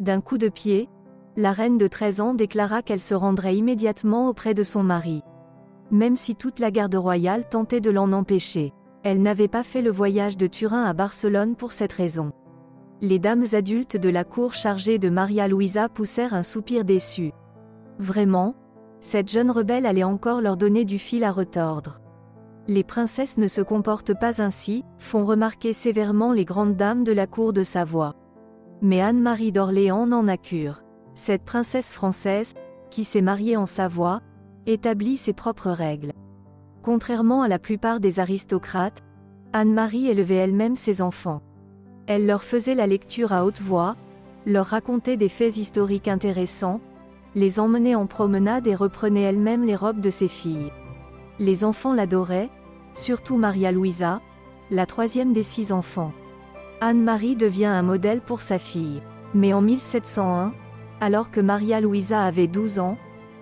D'un coup de pied, la reine de 13 ans déclara qu'elle se rendrait immédiatement auprès de son mari. Même si toute la garde royale tentait de l'en empêcher. Elle n'avait pas fait le voyage de Turin à Barcelone pour cette raison. Les dames adultes de la cour chargées de Maria Luisa poussèrent un soupir déçu. Vraiment, cette jeune rebelle allait encore leur donner du fil à retordre. Les princesses ne se comportent pas ainsi, font remarquer sévèrement les grandes dames de la cour de Savoie. Mais Anne-Marie d'Orléans n'en a cure. Cette princesse française, qui s'est mariée en Savoie, établit ses propres règles. Contrairement à la plupart des aristocrates, Anne-Marie élevait elle-même ses enfants. Elle leur faisait la lecture à haute voix, leur racontait des faits historiques intéressants, les emmenait en promenade et reprenait elle-même les robes de ses filles. Les enfants l'adoraient, surtout Maria Luisa, la troisième des 6 enfants. Anne-Marie devient un modèle pour sa fille. Mais en 1701, alors que Maria Luisa avait 12 ans,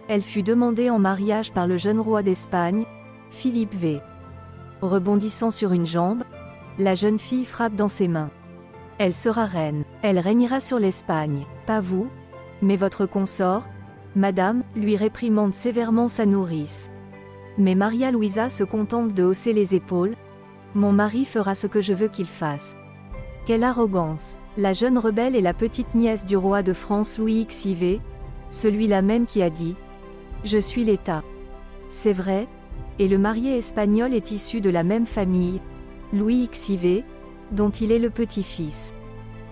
elle fut demandée en mariage par le jeune roi d'Espagne, Philippe V. Rebondissant sur une jambe, la jeune fille frappe dans ses mains. Elle sera reine, elle régnera sur l'Espagne, pas vous, mais votre consort, madame, lui réprimande sévèrement sa nourrice. Mais Maria Luisa se contente de hausser les épaules. Mon mari fera ce que je veux qu'il fasse. Quelle arrogance! La jeune rebelle est la petite nièce du roi de France Louis XIV, celui-là même qui a dit « Je suis l'État ». C'est vrai, et le marié espagnol est issu de la même famille, Louis XIV, dont il est le petit-fils.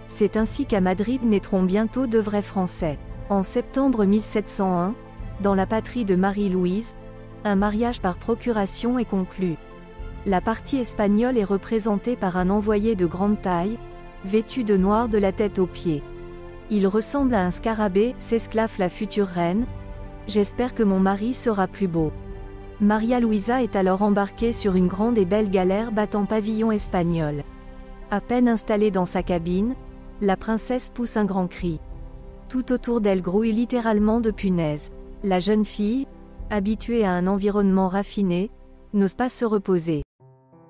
C'est ainsi qu'à Madrid naîtront bientôt 2 vrais Français. En septembre 1701, dans la patrie de Marie-Louise, un mariage par procuration est conclu. La partie espagnole est représentée par un envoyé de grande taille, vêtu de noir de la tête aux pieds. Il ressemble à un scarabée, s'esclaffe la future reine. J'espère que mon mari sera plus beau. Maria Luisa est alors embarquée sur une grande et belle galère battant pavillon espagnol. À peine installée dans sa cabine, la princesse pousse un grand cri. Tout autour d'elle grouille littéralement de punaises. La jeune fille, habituée à un environnement raffiné, n'ose pas se reposer.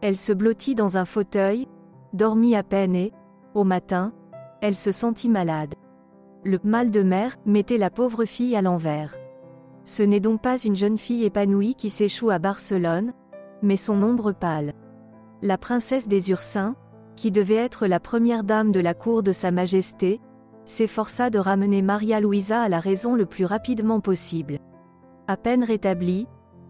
Elle se blottit dans un fauteuil, dormit à peine et, au matin, elle se sentit malade. Le mal de mer mettait la pauvre fille à l'envers. Ce n'est donc pas une jeune fille épanouie qui s'échoue à Barcelone, mais son ombre pâle. La princesse des Ursins, qui devait être la première dame de la cour de Sa Majesté, s'efforça de ramener Maria Luisa à la raison le plus rapidement possible. À peine rétablie,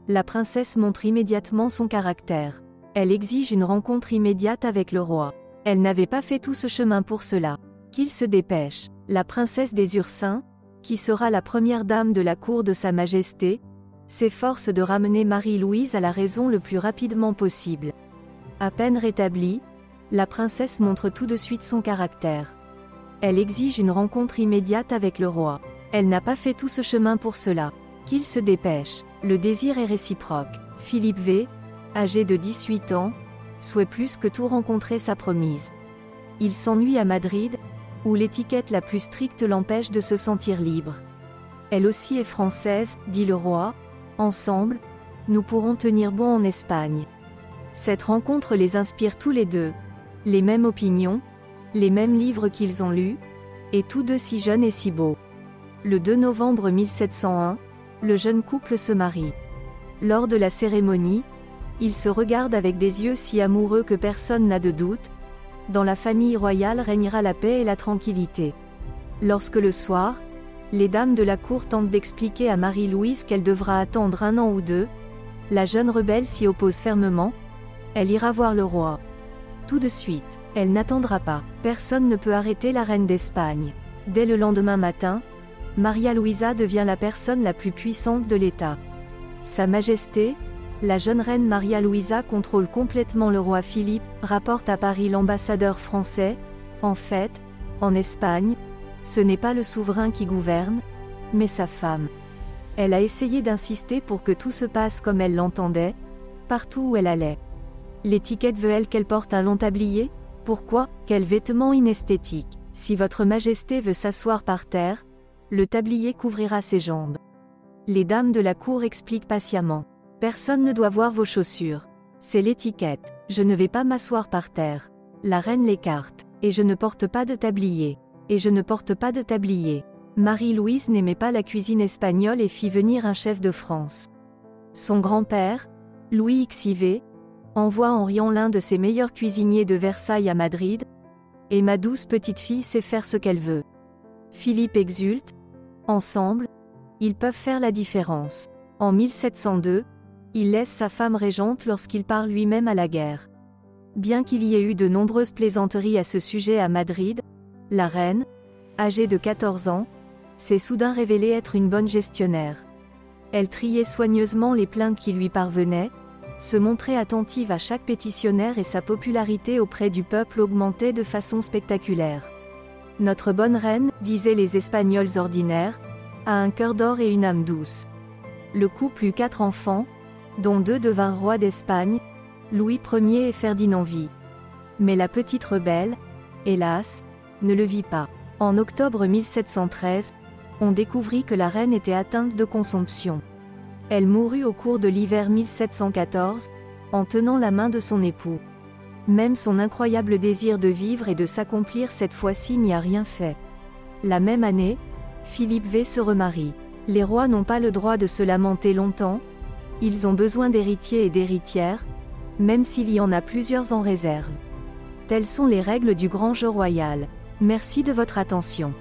la princesse montre immédiatement son caractère. Elle exige une rencontre immédiate avec le roi. Elle n'avait pas fait tout ce chemin pour cela. Qu'il se dépêche. La princesse des Ursins, qui sera la première dame de la cour de Sa Majesté, s'efforce de ramener Marie-Louise à la raison le plus rapidement possible. À peine rétablie, la princesse montre tout de suite son caractère. Elle exige une rencontre immédiate avec le roi. Elle n'a pas fait tout ce chemin pour cela. Qu'il se dépêche. Le désir est réciproque. Philippe V, âgé de 18 ans, souhaite plus que tout rencontrer sa promise. Il s'ennuie à Madrid, où l'étiquette la plus stricte l'empêche de se sentir libre. Elle aussi est française, dit le roi. Ensemble, nous pourrons tenir bon en Espagne. Cette rencontre les inspire tous les deux. Les mêmes opinions, les mêmes livres qu'ils ont lus, et tous deux si jeunes et si beaux. Le 2 novembre 1701, le jeune couple se marie. Lors de la cérémonie, ils se regardent avec des yeux si amoureux que personne n'a de doute. Dans la famille royale régnera la paix et la tranquillité. Lorsque le soir, les dames de la cour tentent d'expliquer à Marie-Louise qu'elle devra attendre 1 an ou 2, la jeune rebelle s'y oppose fermement. Elle ira voir le roi. Tout de suite, elle n'attendra pas. Personne ne peut arrêter la reine d'Espagne. Dès le lendemain matin, Maria Luisa devient la personne la plus puissante de l'État. Sa Majesté, la jeune reine Maria Luisa contrôle complètement le roi Philippe, rapporte à Paris l'ambassadeur français. En fait, en Espagne, ce n'est pas le souverain qui gouverne, mais sa femme. Elle a essayé d'insister pour que tout se passe comme elle l'entendait, partout où elle allait. L'étiquette veut-elle qu'elle porte un long tablier? Pourquoi? Quel vêtement inesthétique! Si votre Majesté veut s'asseoir par terre, le tablier couvrira ses jambes. Les dames de la cour expliquent patiemment. Personne ne doit voir vos chaussures. C'est l'étiquette. Je ne vais pas m'asseoir par terre. La reine l'écarte. Et je ne porte pas de tablier. et je ne porte pas de tablier. Marie-Louise n'aimait pas la cuisine espagnole et fit venir un chef de France. Son grand-père, Louis XIV, envoie Henrion l'un de ses meilleurs cuisiniers de Versailles à Madrid, et ma douce petite fille sait faire ce qu'elle veut. Philippe exulte. Ensemble, ils peuvent faire la différence. En 1702, il laisse sa femme régente lorsqu'il part lui-même à la guerre. Bien qu'il y ait eu de nombreuses plaisanteries à ce sujet à Madrid, la reine, âgée de 14 ans, s'est soudain révélée être une bonne gestionnaire. Elle triait soigneusement les plaintes qui lui parvenaient, se montrait attentive à chaque pétitionnaire et sa popularité auprès du peuple augmentait de façon spectaculaire. Notre bonne reine, disaient les Espagnols ordinaires, a un cœur d'or et une âme douce. Le couple eut 4 enfants, dont 2 devinrent rois d'Espagne, Louis Ier et Ferdinand vit. Mais la petite rebelle, hélas, ne le vit pas. En octobre 1713, on découvrit que la reine était atteinte de consomption. Elle mourut au cours de l'hiver 1714, en tenant la main de son époux. Même son incroyable désir de vivre et de s'accomplir cette fois-ci n'y a rien fait. La même année, Philippe V se remarie. Les rois n'ont pas le droit de se lamenter longtemps, ils ont besoin d'héritiers et d'héritières, même s'il y en a plusieurs en réserve. Telles sont les règles du grand jeu royal. Merci de votre attention.